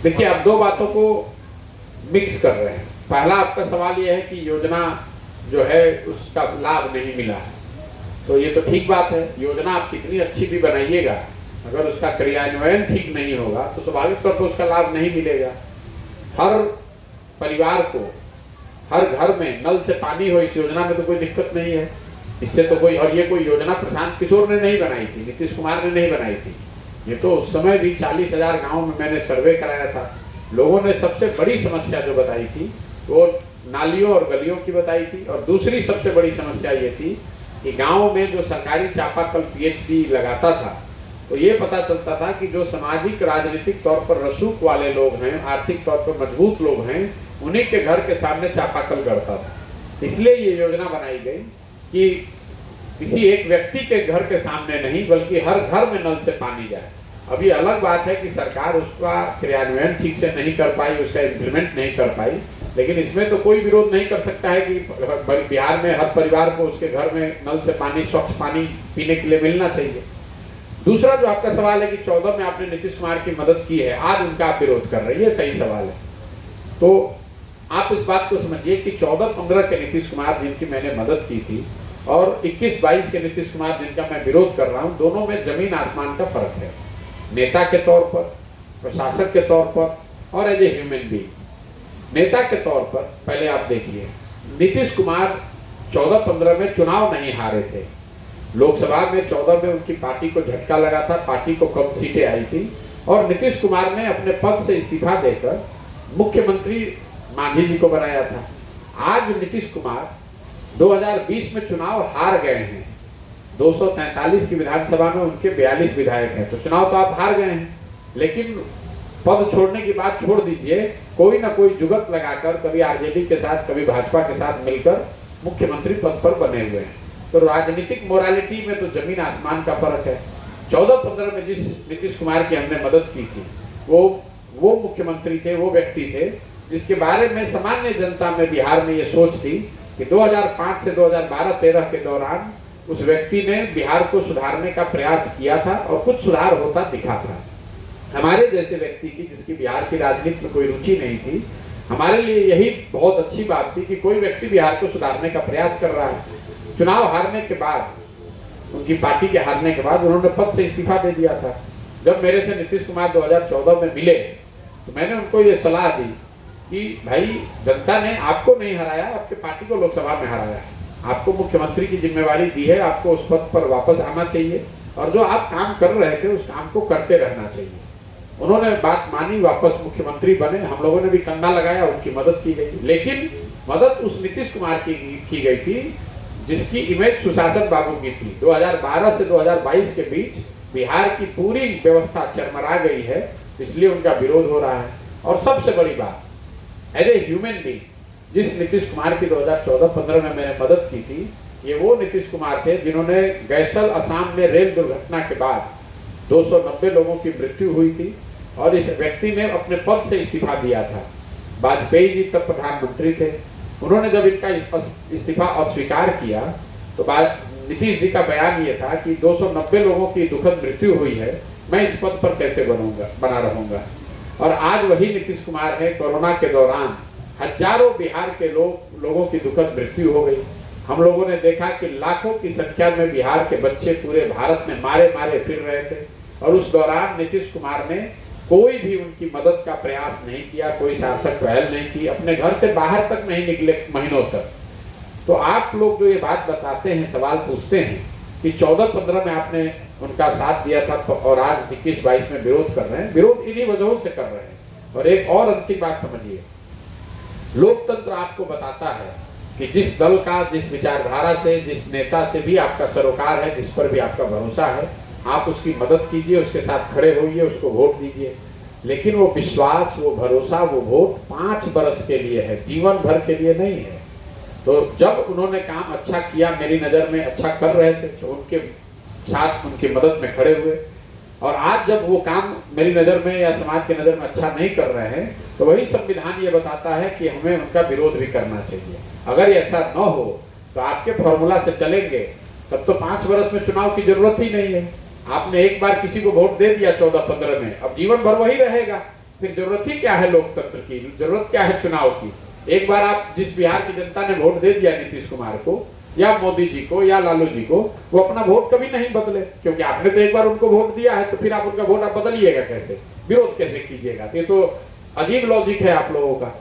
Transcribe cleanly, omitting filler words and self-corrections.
देखिए, आप दो बातों को मिक्स कर रहे हैं। पहला आपका सवाल यह है कि योजना जो है उसका लाभ नहीं मिला है, तो ये तो ठीक बात है। योजना आप कितनी अच्छी भी बनाइएगा, अगर उसका क्रियान्वयन ठीक नहीं होगा तो स्वाभाविक तौर पर उसका लाभ नहीं मिलेगा। हर परिवार को, हर घर में नल से पानी हो, इस योजना में तो कोई दिक्कत नहीं है। इससे तो कोई, और ये कोई योजना प्रशांत किशोर ने नहीं बनाई थी, नीतीश कुमार ने नहीं बनाई थी। ये तो उस समय भी 40,000 गाँव में मैंने सर्वे कराया था। लोगों ने सबसे बड़ी समस्या जो बताई थी वो नालियों और गलियों की बताई थी, और दूसरी सबसे बड़ी समस्या ये थी कि गांव में जो सरकारी चापाकल पीएचडी लगाता था, तो ये पता चलता था कि जो सामाजिक राजनीतिक तौर पर रसूख वाले लोग हैं, आर्थिक तौर पर मजबूत लोग हैं, उन्हीं के घर के सामने चापाकल गड़ता था। इसलिए ये योजना बनाई गई कि किसी एक व्यक्ति के घर के सामने नहीं, बल्कि हर घर में नल से पानी जाए। अभी अलग बात है कि सरकार उसका क्रियान्वयन ठीक से नहीं कर पाई, उसका इम्प्लीमेंट नहीं कर पाई, लेकिन इसमें तो कोई विरोध नहीं कर सकता है कि बिहार में हर परिवार को उसके घर में नल से पानी, स्वच्छ पानी पीने के लिए मिलना चाहिए। दूसरा जो आपका सवाल है कि 14 में आपने नीतीश कुमार की मदद की है, आज उनका आप विरोध कर रहे हैं, ये सही सवाल है। तो आप इस बात को समझिए कि 14-15 के नीतीश कुमार जिनकी मैंने मदद की थी और 21-22 के नीतीश कुमार जिनका मैं विरोध कर रहा हूँ, दोनों में जमीन आसमान का फर्क है। नेता के तौर पर, प्रशासक के तौर पर और एज ए ह्यूमन बीइंग। नेता के तौर पर पहले आप देखिए, नीतीश कुमार 14-15 में चुनाव नहीं हारे थे। लोकसभा में 14 में उनकी पार्टी को झटका लगा था, पार्टी को कम सीटें आई थी, और नीतीश कुमार ने अपने पद से इस्तीफा देकर मुख्यमंत्री मांझी जी को बनाया था। आज नीतीश कुमार 2020 में चुनाव हार गए हैं। 243 की विधानसभा में उनके 42 विधायक हैं, तो चुनाव तो आप हार गए हैं, लेकिन पद छोड़ने की बात छोड़ दीजिए, कोई ना कोई जुगत लगाकर कभी आरजेडी के साथ, कभी भाजपा के साथ मिलकर मुख्यमंत्री पद पर बने हुए हैं। तो राजनीतिक मोरालिटी में तो जमीन आसमान का फर्क है। 14-15 में जिस नीतीश कुमार की हमने मदद की थी, वो मुख्यमंत्री थे, वो व्यक्ति थे जिसके बारे में सामान्य जनता में बिहार में ये सोच थी कि 2005 से 2012-13 के दौरान उस व्यक्ति ने बिहार को सुधारने का प्रयास किया था और कुछ सुधार होता दिखा था। हमारे जैसे व्यक्ति की, जिसकी बिहार की राजनीति में कोई रुचि नहीं थी, हमारे लिए यही बहुत अच्छी बात थी कि कोई व्यक्ति बिहार को सुधारने का प्रयास कर रहा है। चुनाव हारने के बाद, उनकी पार्टी के हारने के बाद उन्होंने पद से इस्तीफा दे दिया था। जब मेरे से नीतीश कुमार 2014 में मिले तो मैंने उनको ये सलाह दी कि भाई, जनता ने आपको नहीं हराया, आपके पार्टी को लोकसभा में हराया है, आपको मुख्यमंत्री की जिम्मेवारी दी है, आपको उस पद पर वापस आना चाहिए और जो आप काम कर रहे थे उस काम को करते रहना चाहिए। उन्होंने बात मानी, वापस मुख्यमंत्री बने, हम लोगों ने भी कंधा लगाया, उनकी मदद की गई। लेकिन मदद उस नीतीश कुमार की गई थी जिसकी इमेज सुशासन बाबू की थी। 2012 से 2022 के बीच बिहार की पूरी व्यवस्था चरमरा गई है, इसलिए उनका विरोध हो रहा है। और सबसे बड़ी बात, एज ए ह्यूमन बीइंग, जिस नीतीश कुमार की 2014-15 में मैंने मदद की थी, ये वो नीतीश कुमार थे जिन्होंने गैसल असम में रेल दुर्घटना के बाद 290 लोगों की मृत्यु हुई थी और इस व्यक्ति ने अपने पद से इस्तीफा दिया था। वाजपेयी जी तब प्रधानमंत्री थे, उन्होंने जब इनका इस्तीफा अस्वीकार किया तो नीतीश जी का बयान ये था कि 290 लोगों की दुखद मृत्यु हुई है, मैं इस पद पर कैसे बना रहूंगा। और आज वही नीतीश कुमार है। कोरोना के दौरान हजारों बिहार के लोगों की दुखद मृत्यु हो गई। हम लोगों ने देखा कि लाखों की संख्या में बिहार के बच्चे पूरे भारत में मारे मारे फिर रहे थे, और उस दौरान नीतीश कुमार ने कोई भी उनकी मदद का प्रयास नहीं किया, कोई सार्थक पहल नहीं की, अपने घर से बाहर तक नहीं निकले महीनों तक। तो आप लोग जो ये बात बताते हैं, सवाल पूछते हैं कि 14-15 में आपने उनका साथ दिया था और आज 21-22 में विरोध कर रहे हैं, विरोध इन्हीं वजहों से कर रहे हैं। और एक और अंतिम बात समझिए, लोकतंत्र आपको बताता है कि जिस दल का, जिस विचारधारा से, जिस नेता से भी आपका सरोकार है, जिस पर भी आपका भरोसा है, आप उसकी मदद कीजिए, उसके साथ खड़े होइए, उसको वोट दीजिए। लेकिन वो विश्वास, वो भरोसा, वो वोट 5 बरस के लिए है, जीवन भर के लिए नहीं है। तो जब उन्होंने काम अच्छा किया, मेरी नज़र में अच्छा कर रहे थे, तो उनके साथ, उनकी मदद में खड़े हुए। और आज जब वो काम मेरी नज़र में या समाज की नज़र में अच्छा नहीं कर रहे हैं, तो वही संविधान ये बताता है कि हमें उनका विरोध भी करना चाहिए। अगर ऐसा न हो तो आपके फॉर्मूला से चलेंगे, तब तो 5 बरस में चुनाव की जरूरत ही नहीं है। आपने एक बार किसी को वोट दे दिया 14-15 में, अब जीवन भर वही रहेगा। फिर जरूरत ही क्या है लोकतंत्र की, जरूरत क्या है चुनाव की। एक बार आप जिस बिहार की जनता ने वोट दे दिया नीतीश कुमार को या मोदी जी को या लालू जी को, वो अपना वोट कभी नहीं बदले, क्योंकि आपने तो एक बार उनको वोट दिया है, तो फिर आप उनका वोट आप बदलिएगा कैसे, विरोध कैसे कीजिएगा। तो ये तो अजीब लॉजिक है आप लोगों का।